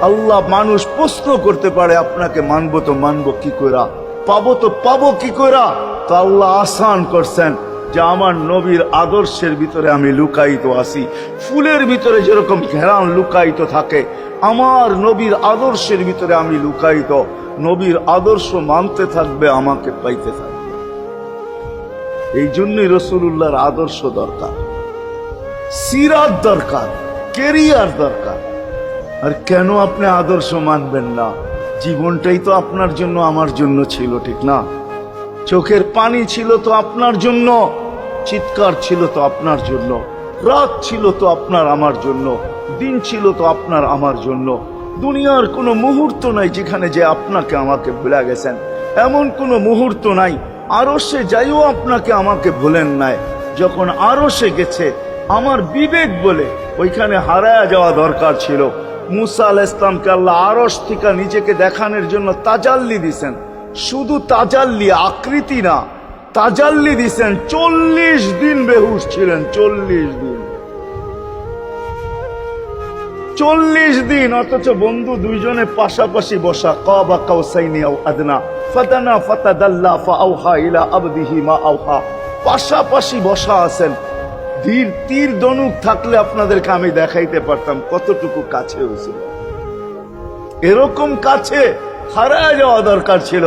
আল্লাহ মানুষ প্রশ্ন করতে পারে আপনাকে মানবো তো মানবো কি কইরা, পাবো তো পাবো কি কইরা। তো আল্লাহ আসান করছেন যে আমার নবীর আদর্শের ভিতরে আমি লুকায়িত আছি। ফুলের ভিতরে যেরকম ঘেরান লুকায়িত থাকে, আমার নবীর আদর্শের ভিতরে আমি লুকায়িত। নবীর আদর্শ মানতে থাকবে, আমাকে পাইতে থাকবে। এই জন্যই রাসূলুল্লাহর আদর্শ দরকার, সিরাত দরকার, কেরিয়ার দরকার। আর কেন আপনি আদর্শ মানবেন না? জীবনটাই তো আপনার জন্য আমার জন্য ছিল, ঠিক না? চোখের পানি ছিল তো আপনার জন্য, চিৎকার ছিল তো আপনার জন্য, রাত ছিল তো আপনার আমার জন্য, দিন ছিল তো আপনার আমার জন্য। দুনিয়ার কোনো মুহূর্ত নাই যেখানে যে আপনাকে আমাকে ভুলে গেছেন, এমন কোনো মুহূর্ত নাই। আরশে যাইও আপনাকে আমাকে ভুলেন নাই। যখন আরশে গেছে আমার বিবেক বলে ওইখানে হারায়া যাওয়া দরকার ছিল। মুসা আলাইহিস সালামকে আল্লাহ আরশ থেকে নিজেকে দেখানোর জন্য তাজাল্লি দিছেন। শুধু তাজাল্লি, আকৃতি না, তাজাল্লি দিছেন। 40 দিন বেহুশ ছিলেন, 40 দিন, 40 দিন। অথচ বন্ধু দুইজনে পাশাপাশি বসা, কাবা কাউসাইনি আও আদনা ফাতানা ফাতাদাল্লা ফাআওহা ইলা আবদিহি মা আওহা, পাশাপাশি বসা আছেন। তীর ধনুক থাকলে আপনাদেরকে আমি দেখাইতে পারতাম কতটুকু কাছে হয়েছিল। এরকম কাছে হারায় যাওয়া দরকার ছিল।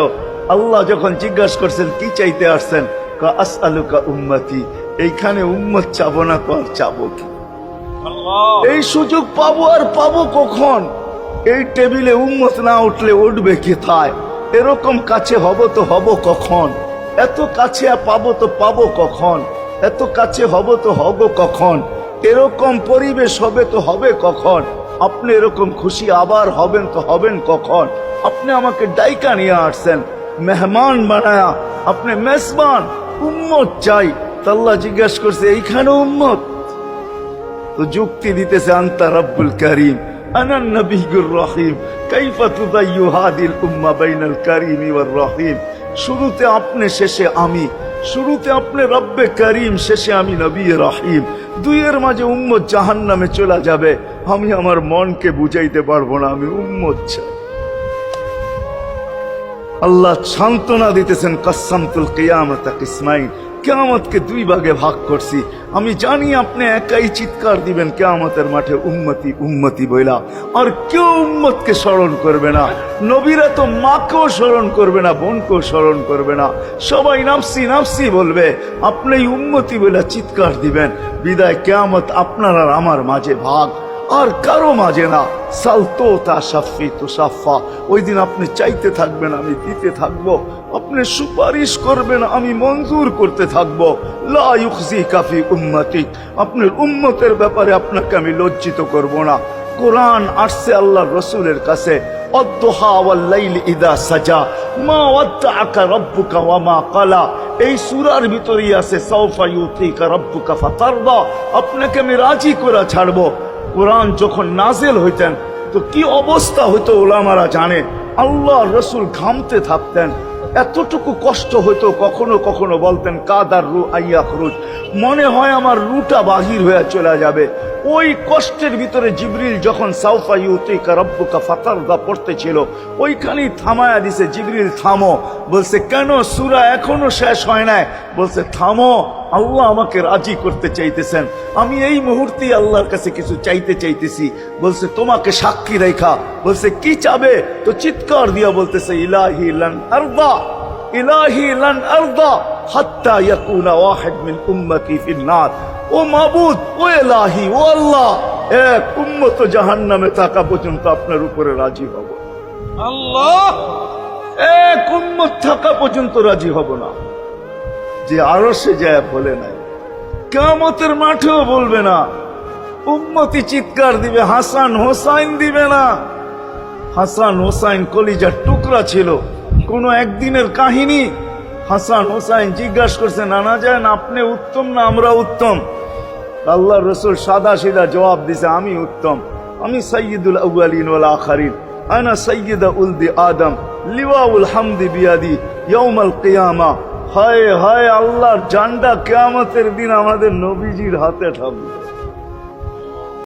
আল্লাহ যখন জিজ্ঞাসা করছেন কি চাইতে আসছেন, আসআলুকা উম্মতি, এইখানে উম্মত চাবো না তো আর চাবো কি? এই সুযোগ পাবো আর পাবো কখন? এই টেবিলে উম্মত না উঠলে উঠবে কোথায়? এরকম কাছে হব তো হব কখন? এত কাছে পাবো তো পাবো কখন? এত কাছে হব তো হব কখন? এরকম পরিবেশ হবে তো হবে কখন? আপনি এরকম খুশি আবার হবেন তো হবেন কখন? আপনি আমাকে ডাইকা নিয়ে আসছেন, মেহমান বানায়া, আপনি মেজবান, উম্মত চাই। আল্লাহ জিজ্ঞাসা করছে এইখানে উম্মত? তো যুক্তি দিতেছে আনতা রব্বুল করিম আনান নবিয়্যুর রহিম কাইফা তুদাইয়ু হাদিল উম্মা বাইনাল করিমি ওয়ার রহিম। শুরুতে আপনি, শেষে আমি। শুরুতে আপনি রব্বে করিম, শেষে আমি নবী রহিম। দুইয়ের মাঝে উম্মত জাহান্নামে চলে যাবে। আমি আমার মনকে বুঝাইতে পারবো না, আমি উম্মত চাই। আল্লাহ সান্ত্বনা দিতেছেন, কাসসামতুল কিয়ামাতা কিসমাইন, কিয়ামতকে দুই ভাগে ভাগ করছি। আমি জানি আপনি একাই চিৎকার দিবেন কিয়ামতের মাঠে উম্মতি উম্মতি বইলা, আর কেউ উম্মতকে স্মরণ করবে না। নবীরা তো মাকেও স্মরণ করবে না, বোনকেও স্মরণ করবে না, সবাই নাফসি নাফসি বলবে। আপনি উম্মতি বইলা চিৎকার দিবেন। বিদায় কিয়ামত আপনার আর আমার মাঝে ভাগ, আর কারো মাঝে না। সালতো তা সাফি তো সাফা, ওই দিন আপনি চাইতে থাকবেন, আমি দিতে থাকবো। আপনি সুপারিশ করবেন, আমি মঞ্জুর করতে থাকবো। লা ইউখজিকা ফি উম্মতিক, আপনার উম্মতের ব্যাপারে আপনাকে আমি লজ্জিত করব না। কোরআন আসছে আল্লাহর রাসূলের কাছে, আদ-দুহা ওয়াল লাইল ইদা সাজা মা ওয়াদ্দাআকা রাব্বুকা ওয়া মা ক্বালা। এই সূরার ভিতরেই আছে সাওফা ইউতিকা রাব্বুকা ফাতারদা, আপনাকে আমি রাজি করে ছাড়বো। কোরআন যখন নাজেল হইতেন তো কি অবস্থা হইতো উলামারা জানে। আল্লাহ রসুল ঘামতে থাকতেন, এতটুকু কষ্ট হইতো। কখনো কখনো বলতেন কাদার রু আইয়া খরুজ, মনে হয় আমার রুটা বাহির হয়ে চলে যাবে। ওই কষ্টের ভিতরে জিবরিল যখন সাওফা ইউতিকা রাব্বুকা ফাতারদা পড়তেছিল, ওইখানেই থামায়া দিছে, জিবরিল থামো। বলছে কেন? সূরা এখনো শেষ হয় নাই। বলছে থামো, আল্লাহ আমাকে রাজি করতে চাইতেছেন, আমি এই মুহূর্তে আল্লাহর কাছে কিছু চাইতে চাইতেছি। বলছে তোমাকে সাক্ষী রেখা। বলছে কি চাবে? তো চিৎকার দিয়া বলতেছে ইলাহি লান আরদা, ইলাহি লান আরদা হাত্তা ইয়াকুনা ওয়াহিদ মিন উম্মতি ফিন নার। ও মাবুদ, ও ইলাহি, ও আল্লাহ, এক উম্মত জাহান্নামে থাকা পর্যন্ত আপনার উপরে রাজি হব। আল্লাহ, এক উম্মত থাকা পর্যন্ত রাজি হব না। যে আরশে যায় বলে নাই, কিয়ামতের মাঠেও বলবে না। উম্মতি চিৎকার দিবে, হাসান হোসাইন দিবে না। হাসান হোসাইন কলিজার টুকরা ছিল, কোনো একদিনের কাহিনী। হাসান হোসাইন জিজ্ঞাসা করছে নানা যান আপনি উত্তম না আমরা উত্তম? আল্লাহ রসুল সাদা সিধা জবাব দিছে আমি উত্তম, আমি সাইয়্যিদুল আউয়ালিন ওয়াল আখিরিন, আনা সাইয়্যিদু উলদি আদম, লিওয়াউল হামদি বিয়াদি ইয়াউমাল কিয়ামা। হায় হায়, আল্লাহর ঝান্ডা কিয়ামতের দিন আমাদের নবীজির হাতে থাকবে।